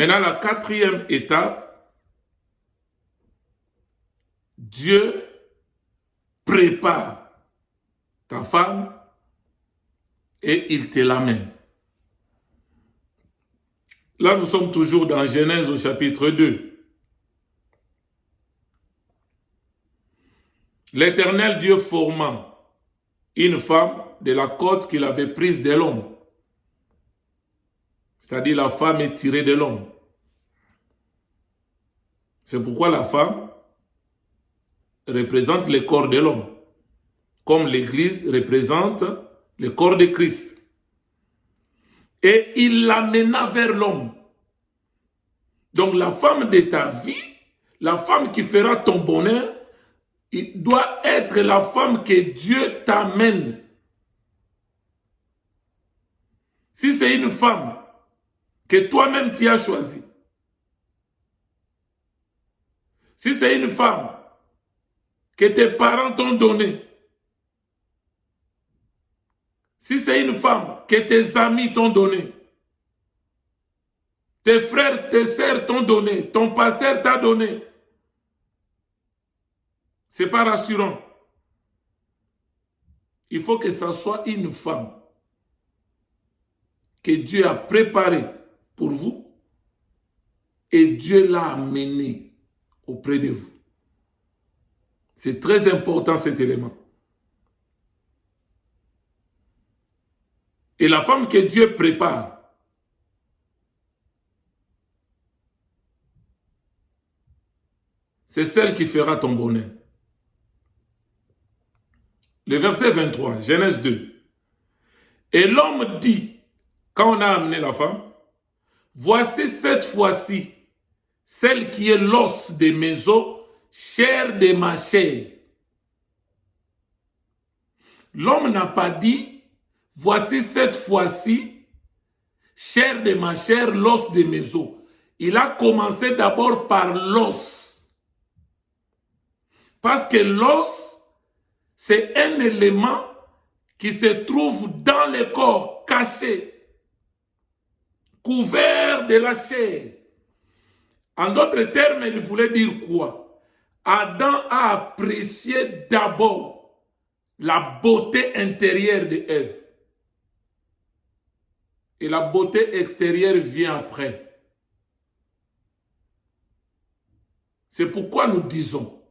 Maintenant, la quatrième étape, Dieu prépare ta femme et il te l'amène. Là, nous sommes toujours dans Genèse au chapitre 2. L'Éternel Dieu forma une femme de la côte qu'il avait prise de l'homme. C'est-à-dire la femme est tirée de l'homme. C'est pourquoi la femme représente le corps de l'homme, comme l'Église représente le corps de Christ. Et il l'amena vers l'homme. Donc la femme de ta vie, la femme qui fera ton bonheur, il doit être la femme que Dieu t'amène. Si c'est une femme que toi-même tu as choisie, si c'est une femme que tes parents t'ont donnée, si c'est une femme que tes amis t'ont donnée, tes frères, tes sœurs t'ont donné, ton pasteur t'a donné, c'est pas rassurant. Il faut que ça soit une femme que Dieu a préparée pour vous et Dieu l'a amenée auprès de vous. C'est très important cet élément. Et la femme que Dieu prépare, c'est celle qui fera ton bonheur. Le verset 23, Genèse 2. Et l'homme dit, quand on a amené la femme, voici cette fois-ci, celle qui est l'os de mes os, chair de ma chair. L'homme n'a pas dit, voici cette fois-ci, chair de ma chair, l'os de mes os. Il a commencé d'abord par l'os. Parce que l'os, c'est un élément qui se trouve dans le corps, caché, couvert de la chair. En d'autres termes, il voulait dire quoi? Adam a apprécié d'abord la beauté intérieure de Ève. Et la beauté extérieure vient après. C'est pourquoi nous disons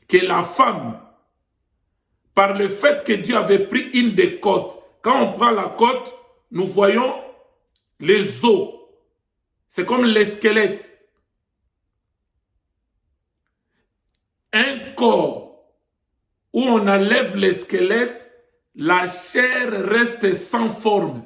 que la femme, par le fait que Dieu avait pris une des côtes, quand on prend la côte, nous voyons les os. C'est comme les squelettes. Un corps où on enlève les squelettes, la chair reste sans forme.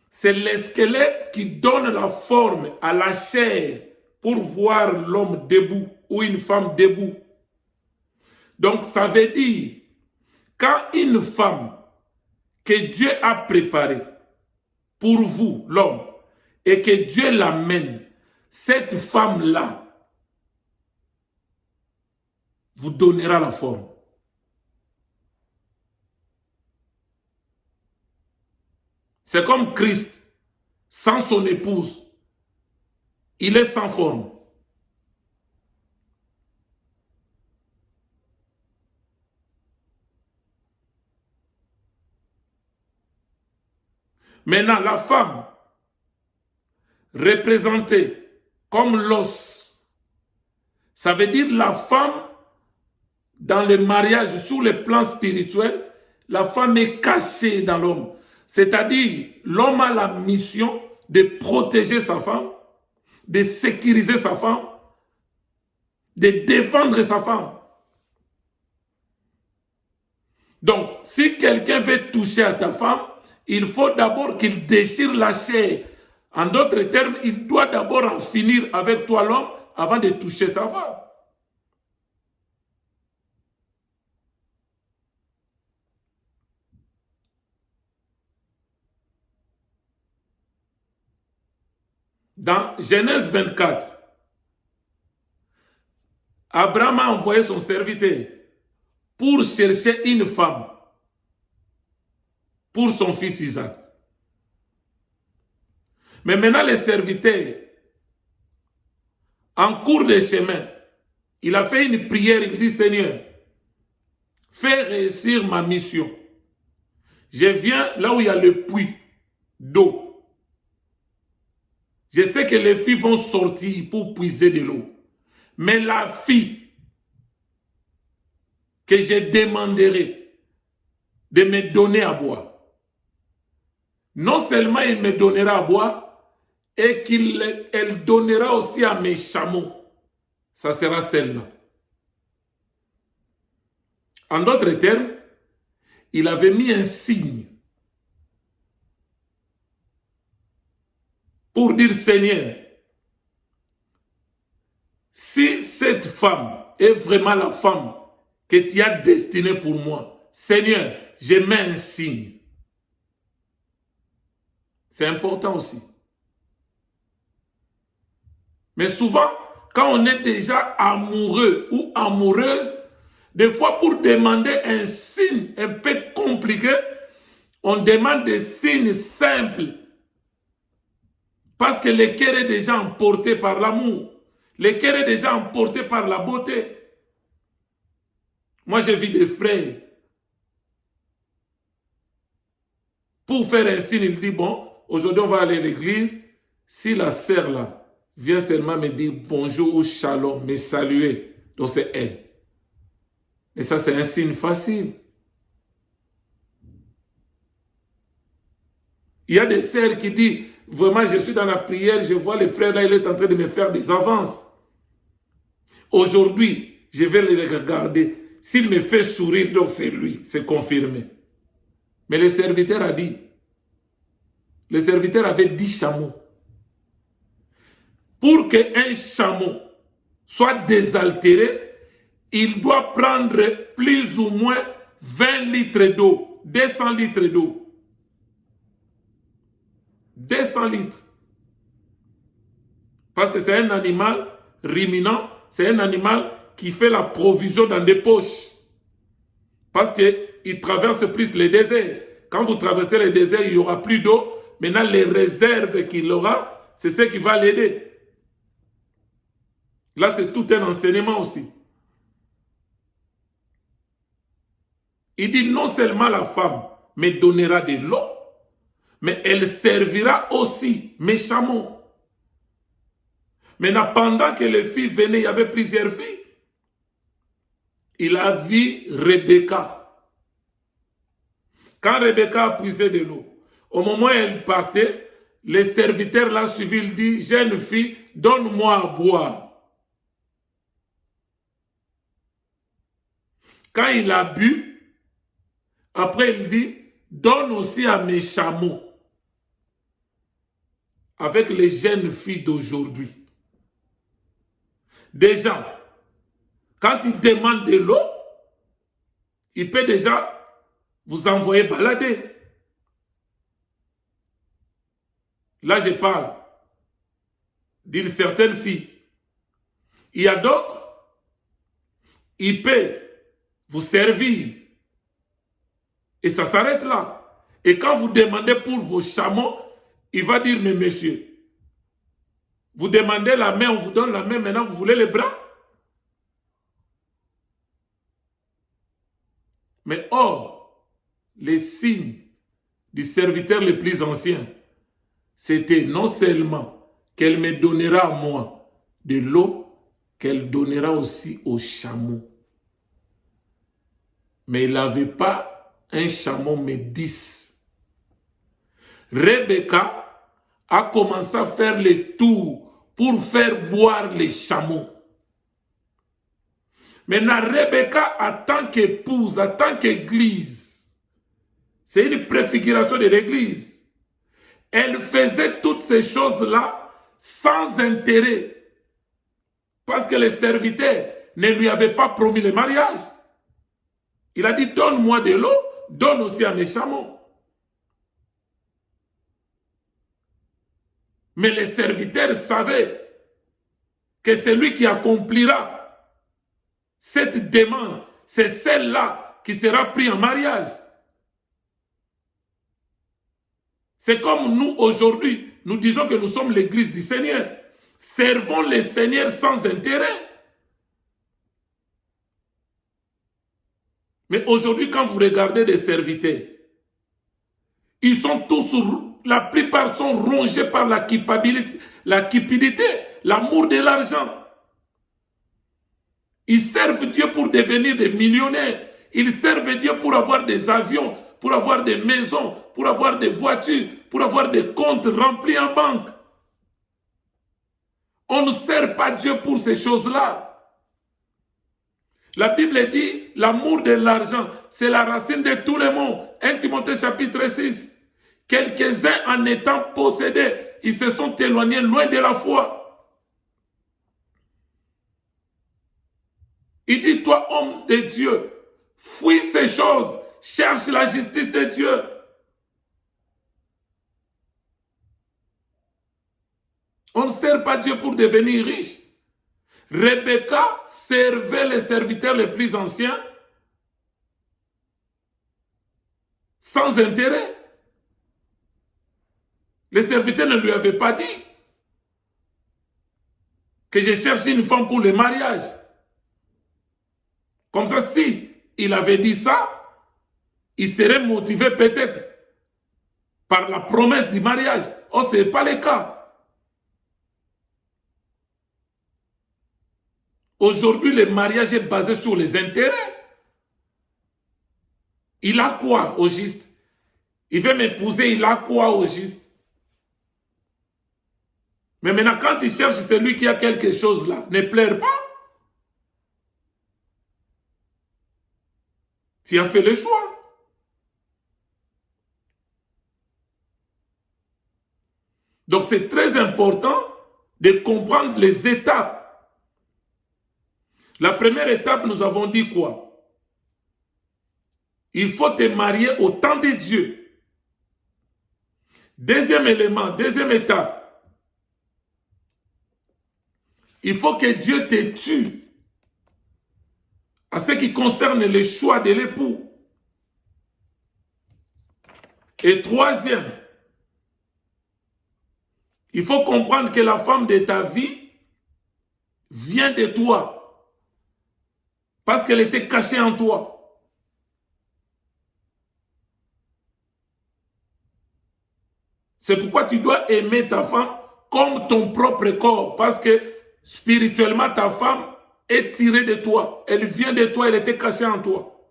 C'est les squelettes qui donnent la forme à la chair pour voir l'homme debout ou une femme debout. Donc ça veut dire, quand une femme que Dieu a préparée pour vous, l'homme, et que Dieu l'amène, cette femme-là vous donnera la forme. C'est comme Christ, sans son épouse, il est sans forme. Maintenant, la femme, représentée comme l'os, ça veut dire la femme, dans le mariage, sur le plan spirituel, la femme est cachée dans l'homme. C'est-à-dire, l'homme a la mission de protéger sa femme, de sécuriser sa femme, de défendre sa femme. Donc, si quelqu'un veut toucher à ta femme, il faut d'abord qu'il déchire la chair. En d'autres termes, il doit d'abord en finir avec toi l'homme avant de toucher sa femme. Dans Genèse 24, Abraham a envoyé son serviteur pour chercher une femme pour son fils Isaac. Mais maintenant, le serviteur, en cours de chemin, il a fait une prière, il dit, Seigneur, fais réussir ma mission. Je viens là où il y a le puits d'eau. Je sais que les filles vont sortir pour puiser de l'eau. Mais la fille que je demanderai de me donner à boire, non seulement il me donnera à boire, et qu'elle donnera aussi à mes chameaux. Ça sera celle-là. En d'autres termes, il avait mis un signe pour dire, Seigneur, si cette femme est vraiment la femme que tu as destinée pour moi, Seigneur, je mets un signe. C'est important aussi. Mais souvent, quand on est déjà amoureux ou amoureuse, des fois pour demander un signe un peu compliqué, on demande des signes simples. Parce que le cœur est déjà emporté par l'amour. Le cœur est déjà emporté par la beauté. Moi, j'ai vu des frères. Pour faire un signe, il dit, bon, aujourd'hui on va aller à l'église. Si la sœur là vient seulement me dire bonjour ou shalom, me saluer, donc c'est elle. Et ça, c'est un signe facile. Il y a des sœurs qui disent, vraiment, je suis dans la prière, je vois le frère là, il est en train de me faire des avances. Aujourd'hui, je vais le regarder. S'il me fait sourire, donc c'est lui, c'est confirmé. Mais le serviteur a dit, le serviteur avait 10 chameaux. Pour qu'un chameau soit désaltéré, il doit prendre plus ou moins 20 litres d'eau, 200 litres d'eau. 200 litres. Parce que c'est un animal ruminant, c'est un animal qui fait la provision dans des poches. Parce qu'il traverse plus les déserts. Quand vous traversez les déserts, il n'y aura plus d'eau. Maintenant, les réserves qu'il aura, c'est ce qui va l'aider. Là, c'est tout un enseignement aussi. Il dit non seulement la femme me donnera de l'eau, mais elle servira aussi mes chameaux. Maintenant, pendant que les filles venaient, il y avait plusieurs filles. Il a vu Rebecca. Quand Rebecca a puisé de l'eau, au moment où elle partait, le serviteur l'a suivi, il dit, jeune fille, donne-moi à boire. Quand il a bu, après il dit, donne aussi à mes chameaux. Avec les jeunes filles d'aujourd'hui. Déjà, quand il demande de l'eau, il peut déjà vous envoyer balader. Là, je parle d'une certaine fille. Il y a d'autres, il peut vous servir. Et ça s'arrête là. Et quand vous demandez pour vos chameaux, il va dire, mais monsieur, vous demandez la main, on vous donne la main, maintenant vous voulez les bras? Mais or, les signes du serviteur le plus ancien, c'était non seulement qu'elle me donnera à moi de l'eau, qu'elle donnera aussi aux chameaux. Mais il n'avait pas un chameau, mais 10. Rebecca a commencé à faire le tour pour faire boire les chameaux. Maintenant, Rebecca, en tant qu'épouse, en tant qu'église, c'est une préfiguration de l'église. Elle faisait toutes ces choses-là sans intérêt. Parce que le serviteur ne lui avait pas promis le mariage. Il a dit, donne-moi de l'eau, donne aussi à mes chameaux. Mais le serviteur savait que celui qui accomplira cette demande, c'est celle-là qui sera prise en mariage. C'est comme nous aujourd'hui, nous disons que nous sommes l'église du Seigneur. Servons le Seigneur sans intérêt. Mais aujourd'hui, quand vous regardez des serviteurs, ils sont tous, la plupart sont rongés par la cupidité, l'amour de l'argent. Ils servent Dieu pour devenir des millionnaires. Ils servent Dieu pour avoir des avions, pour avoir des maisons, pour avoir des voitures, pour avoir des comptes remplis en banque. On ne sert pas Dieu pour ces choses-là. La Bible dit, l'amour de l'argent, c'est la racine de tous les maux. 1 Timothée chapitre 6. Quelques-uns en étant possédés, ils se sont éloignés loin de la foi. Il dit, toi, homme de Dieu, fuis ces choses, cherche la justice de Dieu. On ne sert pas Dieu pour devenir riche. Rebecca servait les serviteurs les plus anciens sans intérêt. Les serviteurs ne lui avaient pas dit que je cherche une femme pour le mariage. Comme ça, si il avait dit ça, il serait motivé peut-être par la promesse du mariage. Oh, ce n'est pas le cas. Aujourd'hui, le mariage est basé sur les intérêts. Il a quoi au juste? Il veut m'épouser, il a quoi au juste? Mais maintenant, quand il cherche celui qui a quelque chose là, ne pleure pas. Tu as fait le choix. Donc c'est très important de comprendre les étapes. La première étape, nous avons dit quoi? Il faut te marier au temps de Dieu. Deuxième élément, deuxième étape. Il faut que Dieu te tue à ce qui concerne le choix de l'époux. Et troisième, il faut comprendre que la femme de ta vie vient de toi. Parce qu'elle était cachée en toi. C'est pourquoi tu dois aimer ta femme comme ton propre corps. Parce que spirituellement, ta femme est tirée de toi. Elle vient de toi, elle était cachée en toi.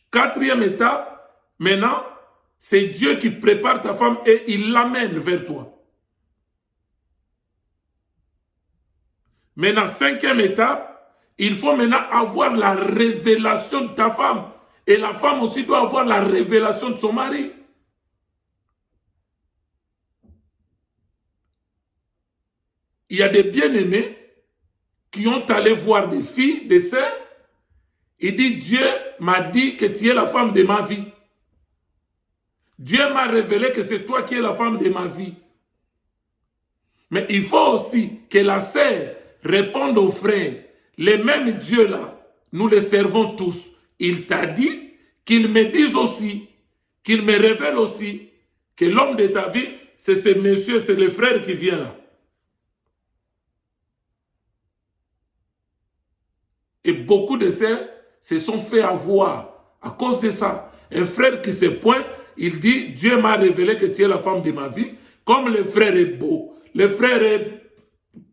Quatrième étape, maintenant, c'est Dieu qui prépare ta femme et il l'amène vers toi. Maintenant, cinquième étape, il faut maintenant avoir la révélation de ta femme. Et la femme aussi doit avoir la révélation de son mari. Il y a des bien-aimés qui ont allé voir des filles, des sœurs. Il dit, Dieu m'a dit que tu es la femme de ma vie. Dieu m'a révélé que c'est toi qui es la femme de ma vie. Mais il faut aussi que la sœur réponde aux frères. Les mêmes dieux-là, nous les servons tous. Il t'a dit qu'il me dise aussi, qu'il me révèle aussi que l'homme de ta vie, c'est ce monsieur, c'est le frère qui vient là. Et beaucoup de sœurs se sont fait avoir à cause de ça. Un frère qui se pointe, il dit, Dieu m'a révélé que tu es la femme de ma vie. Comme le frère est beau, le frère est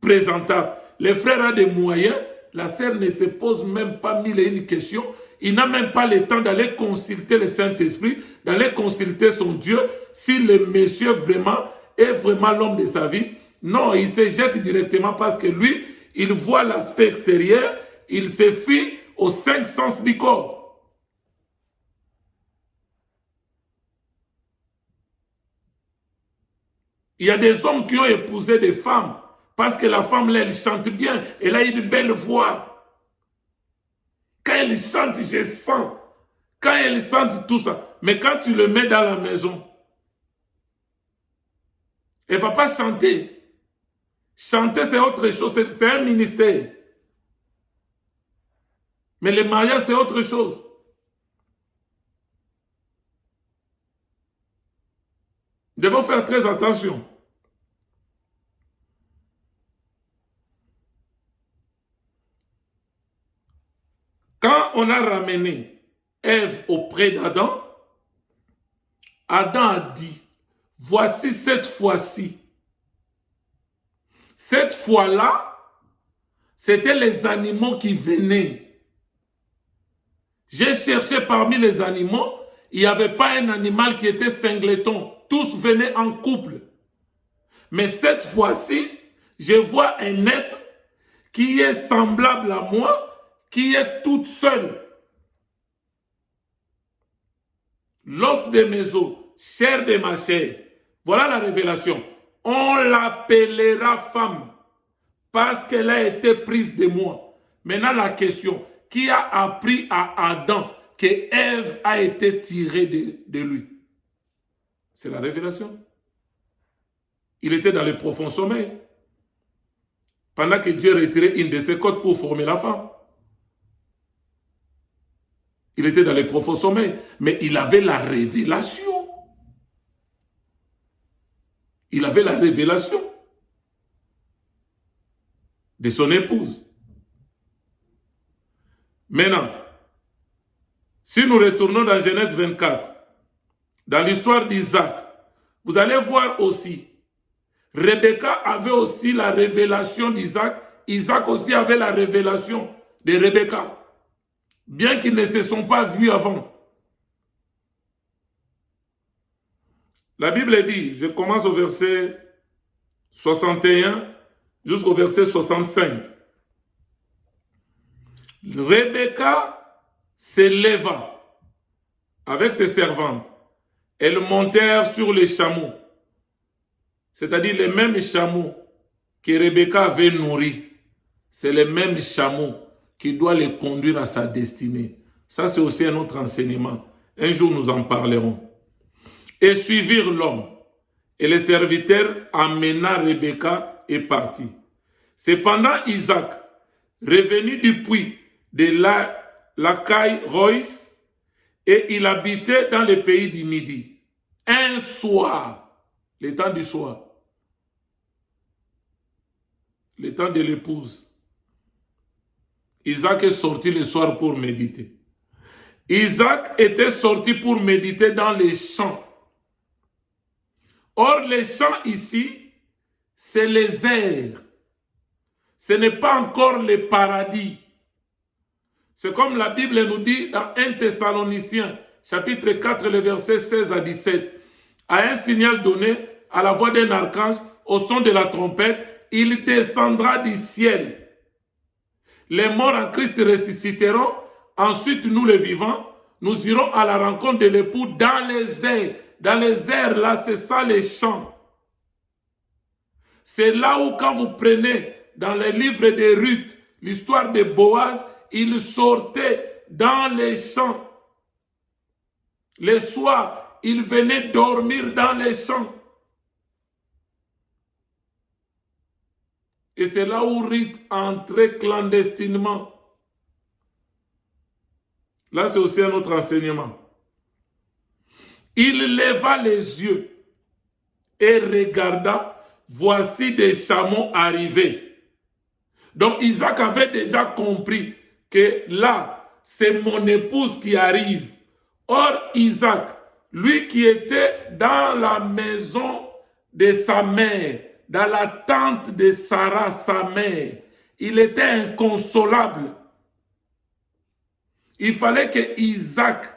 présentable, le frère a des moyens, la sœur ne se pose même pas mille et une questions. Il n'a même pas le temps d'aller consulter le Saint-Esprit, d'aller consulter son Dieu, si le monsieur vraiment est vraiment l'homme de sa vie. Non, il se jette directement parce que lui, il voit l'aspect extérieur, il se fie aux 5 sens du corps. Il y a des hommes qui ont épousé des femmes parce que la femme, là, elle chante bien. Elle a une belle voix. Quand elle chante, je sens. Quand elle chante tout ça. Mais quand tu le mets dans la maison, elle ne va pas chanter. Chanter, c'est autre chose. C'est un ministère. Mais le mariage, c'est autre chose. Nous devons faire très attention. Quand on a ramené Ève auprès d'Adam, Adam a dit, voici cette fois-ci. Cette fois-là, c'était les animaux qui venaient. J'ai cherché parmi les animaux, il n'y avait pas un animal qui était singleton. Tous venaient en couple. Mais cette fois-ci, je vois un être qui est semblable à moi, qui est toute seule. L'os de mes os, chair de ma chair. Voilà la révélation. On l'appellera femme parce qu'elle a été prise de moi. Maintenant la question, qui a appris à Adam que Ève a été tirée de lui? C'est la révélation. Il était dans le profond sommeil. Pendant que Dieu retirait une de ses côtes pour former la femme. Il était dans le profond sommeil. Mais il avait la révélation. Il avait la révélation de son épouse. Maintenant, si nous retournons dans Genèse 24, dans l'histoire d'Isaac, vous allez voir aussi, Rebecca avait aussi la révélation d'Isaac, Isaac aussi avait la révélation de Rebecca, bien qu'ils ne se sont pas vus avant. La Bible dit, je commence au verset 61 jusqu'au verset 65. Rebecca se leva avec ses servantes. Elles montèrent sur les chameaux, c'est-à-dire les mêmes chameaux que Rebecca avait nourris. C'est les mêmes chameaux qui doivent les conduire à sa destinée. Ça, c'est aussi un autre enseignement. Un jour, nous en parlerons. Et suivirent l'homme. Et le serviteur amena Rebecca et partit. Cependant, Isaac, revenu du puits de Lacaille-Roïs, et il habitait dans le pays du Midi. Un soir, le temps du soir, le temps de l'épouse, Isaac est sorti le soir pour méditer. Isaac était sorti pour méditer dans les champs. Or, les champs ici, c'est les airs. Ce n'est pas encore le paradis. C'est comme la Bible nous dit dans 1 Thessaloniciens, chapitre 4, le verset 16 à 17. À un signal donné, à la voix d'un archange, au son de la trompette, il descendra du ciel. Les morts en Christ ressusciteront. Ensuite, nous les vivants, nous irons à la rencontre de l'époux dans les airs. Dans les airs, là, c'est ça les champs. C'est là où quand vous prenez dans les livres de Ruth, l'histoire de Boaz, il sortait dans les champs. Le soir, il venait dormir dans les champs. Et c'est là où Ruth entrait clandestinement. Là, c'est aussi un autre enseignement. Il leva les yeux et regarda, voici des chameaux arrivés. Donc Isaac avait déjà compris que là, c'est mon épouse qui arrive. Or, Isaac, lui qui était dans la maison de sa mère, dans la tente de Sarah, sa mère, il était inconsolable. Il fallait que Isaac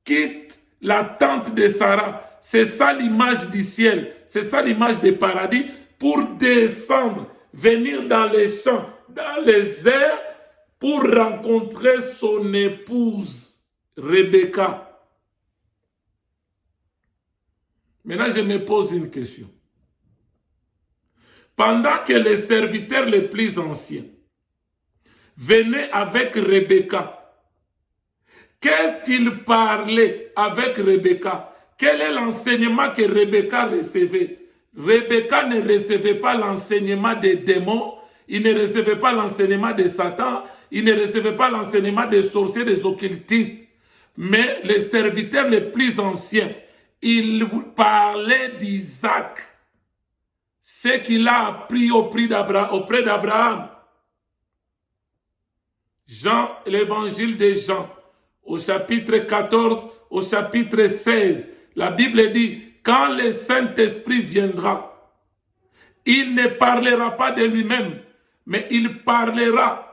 quitte la tente de Sarah. C'est ça l'image du ciel, c'est ça l'image du paradis, pour descendre, venir dans les champs, dans les airs, pour rencontrer son épouse, Rebecca. Maintenant, je me pose une question. Pendant que les serviteurs les plus anciens venaient avec Rebecca, qu'est-ce qu'ils parlaient avec Rebecca? Quel est l'enseignement que Rebecca recevait? Rebecca ne recevait pas l'enseignement des démons, il ne recevait pas l'enseignement de Satan, il ne recevait pas l'enseignement des sorciers, des occultistes. Mais les serviteurs les plus anciens, il parlait d'Isaac, ce qu'il a appris auprès d'Abraham. Jean, l'évangile de Jean, au chapitre 14, au chapitre 16, la Bible dit, quand le Saint-Esprit viendra, il ne parlera pas de lui-même, mais il parlera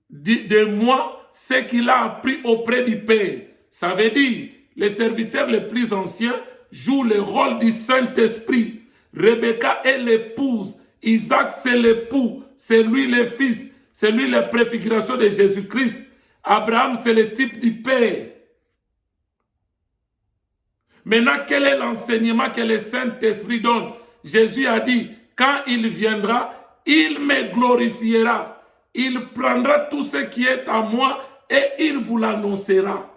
de moi, ce qu'il a appris auprès du Père. Ça veut dire, les serviteurs les plus anciens jouent le rôle du Saint-Esprit. Rebecca est l'épouse, Isaac c'est l'époux, c'est lui le fils, c'est lui la préfiguration de Jésus-Christ. Abraham c'est le type du Père. Maintenant, quel est l'enseignement que le Saint-Esprit donne? Jésus a dit, quand il viendra, il me glorifiera. Il prendra tout ce qui est à moi et il vous l'annoncera.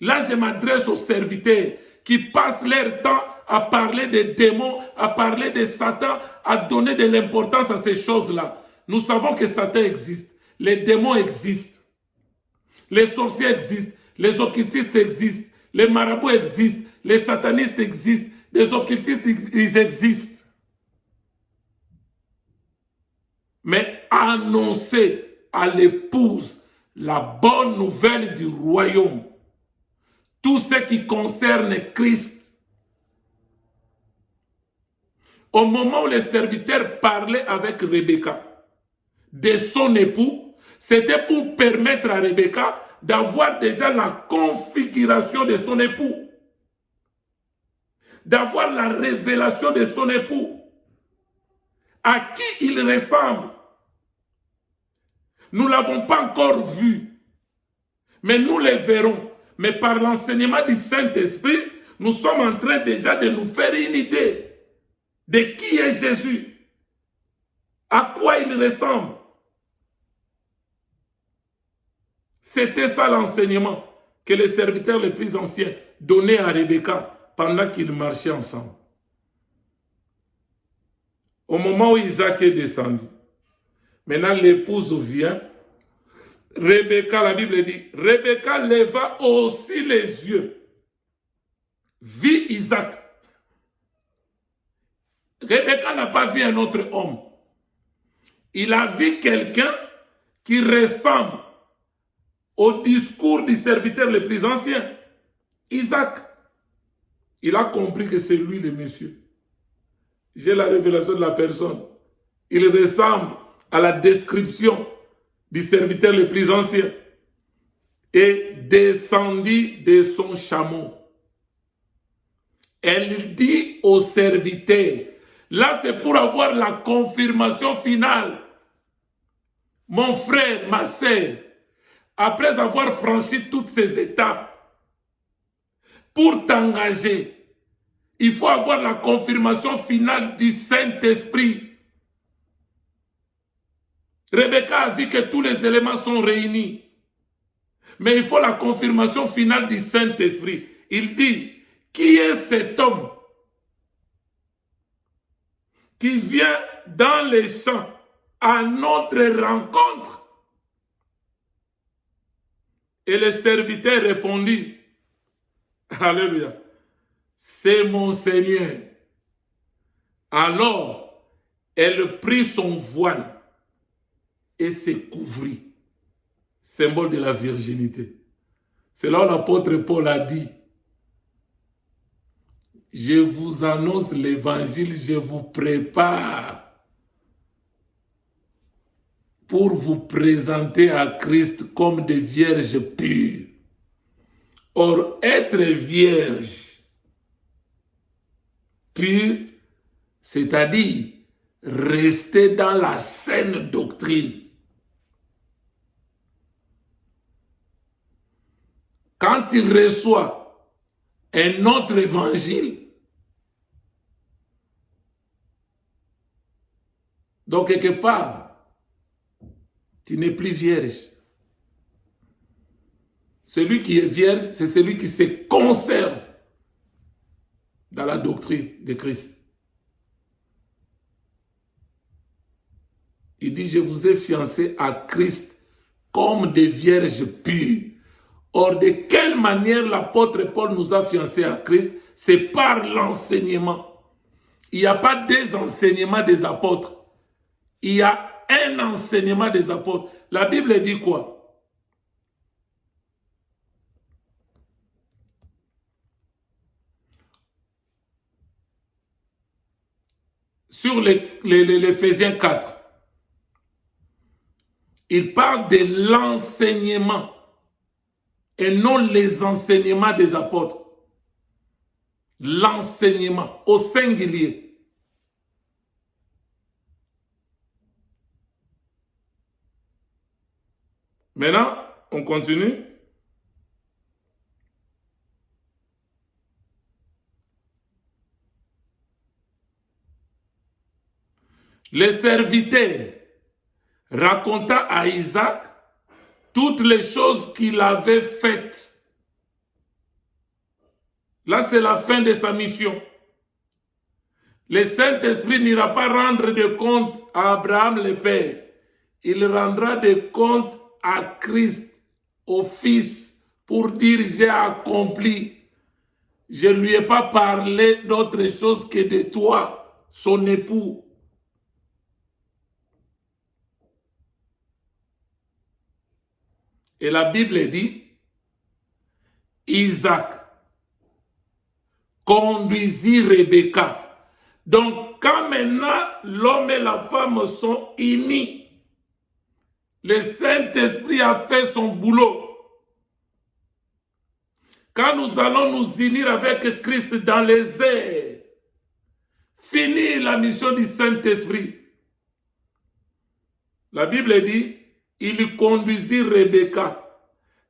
Là, je m'adresse aux serviteurs qui passent leur temps à parler des démons, à parler de Satan, à donner de l'importance à ces choses-là. Nous savons que Satan existe, les démons existent, les sorciers existent, les occultistes existent, les marabouts existent, les satanistes existent, les occultistes ils existent. Mais annoncer à l'épouse la bonne nouvelle du royaume, tout ce qui concerne Christ. Au moment où les serviteurs parlaient avec Rebecca de son époux, c'était pour permettre à Rebecca d'avoir déjà la configuration de son époux, d'avoir la révélation de son époux, à qui il ressemble. Nous ne l'avons pas encore vu, mais nous le verrons. Mais par l'enseignement du Saint-Esprit, nous sommes en train déjà de nous faire une idée de qui est Jésus, à quoi il ressemble. C'était ça l'enseignement que les serviteurs les plus anciens donnaient à Rebecca pendant qu'ils marchaient ensemble. Au moment où Isaac est descendu, maintenant l'épouse vient, Rebecca, la Bible dit, Rebecca leva aussi les yeux, vit Isaac. Rebecca n'a pas vu un autre homme. Il a vu quelqu'un qui ressemble au discours du serviteur le plus ancien, Isaac. Il a compris que c'est lui le monsieur. J'ai la révélation de la personne. Il ressemble à la description du serviteur le plus ancien. Et descendit de son chameau. Elle dit au serviteur, là c'est pour avoir la confirmation finale. Mon frère, ma sœur, après avoir franchi toutes ces étapes, pour t'engager, il faut avoir la confirmation finale du Saint-Esprit. Rebecca a vu que tous les éléments sont réunis. Mais il faut la confirmation finale du Saint-Esprit. Il dit, qui est cet homme qui vient dans les champs à notre rencontre? Et le serviteur répondit, alléluia, c'est mon Seigneur. Alors, elle prit son voile et se couvrit, symbole de la virginité. C'est là où l'apôtre Paul a dit, je vous annonce l'évangile, je vous prépare pour vous présenter à Christ comme des vierges pures. Or, être vierge pure, c'est-à-dire rester dans la saine doctrine. Quand il reçoit un autre évangile, donc quelque part, tu n'es plus vierge. Celui qui est vierge, c'est celui qui se conserve dans la doctrine de Christ. Il dit, je vous ai fiancés à Christ comme des vierges pures. Or, de quelle manière l'apôtre Paul nous a fiancés à Christ? C'est par l'enseignement. Il n'y a pas des enseignements des apôtres. Il y a un enseignement des apôtres. La Bible dit quoi? Sur l'Éphésiens 4, il parle de l'enseignement et non les enseignements des apôtres. L'enseignement au singulier. Maintenant, on continue. Le serviteur raconta à Isaac toutes les choses qu'il avait faites. Là, c'est la fin de sa mission. Le Saint-Esprit n'ira pas rendre de compte à Abraham le Père. Il rendra des comptes à Christ, au Fils, pour dire j'ai accompli. Je ne lui ai pas parlé d'autre chose que de toi, son époux. Et la Bible dit, Isaac conduisit Rebecca. Donc, quand maintenant l'homme et la femme sont unis, le Saint-Esprit a fait son boulot. Quand nous allons nous unir avec Christ dans les airs, finir la mission du Saint-Esprit. La Bible dit, il conduisit Rebecca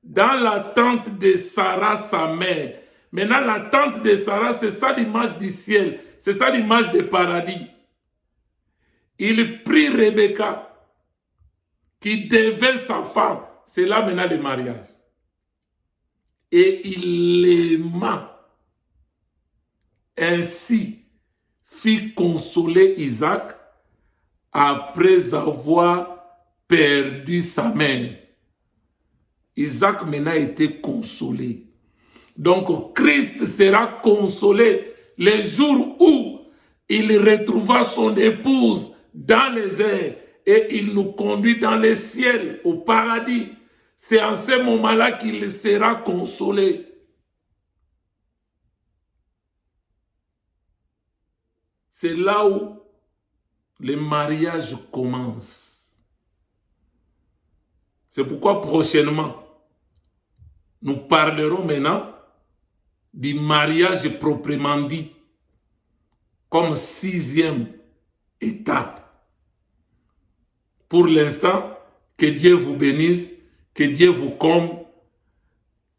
dans la tente de Sarah, sa mère. Maintenant, la tente de Sarah, c'est ça l'image du ciel. C'est ça l'image du paradis. Il prit Rebecca, qui devait sa femme. C'est là maintenant le mariage. Et il l'aima. Ainsi fit consoler Isaac après avoir perdu sa mère. Isaac maintenant était consolé. Donc Christ sera consolé le jour où il retrouvera son épouse dans les airs et il nous conduit dans les ciels, au paradis. C'est en ce moment-là qu'il sera consolé. C'est là où le mariage commence. C'est pourquoi prochainement, nous parlerons maintenant du mariage proprement dit, comme 6e étape. Pour l'instant, que Dieu vous bénisse, que Dieu vous comble.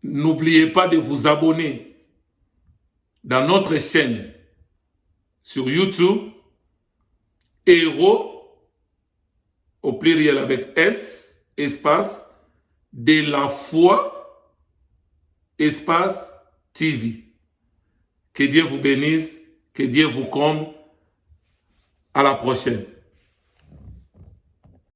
N'oubliez pas de vous abonner dans notre chaîne sur YouTube, Héros, au pluriel avec S, espace, de la foi, espace, TV. Que Dieu vous bénisse, que Dieu vous comble. À la prochaine.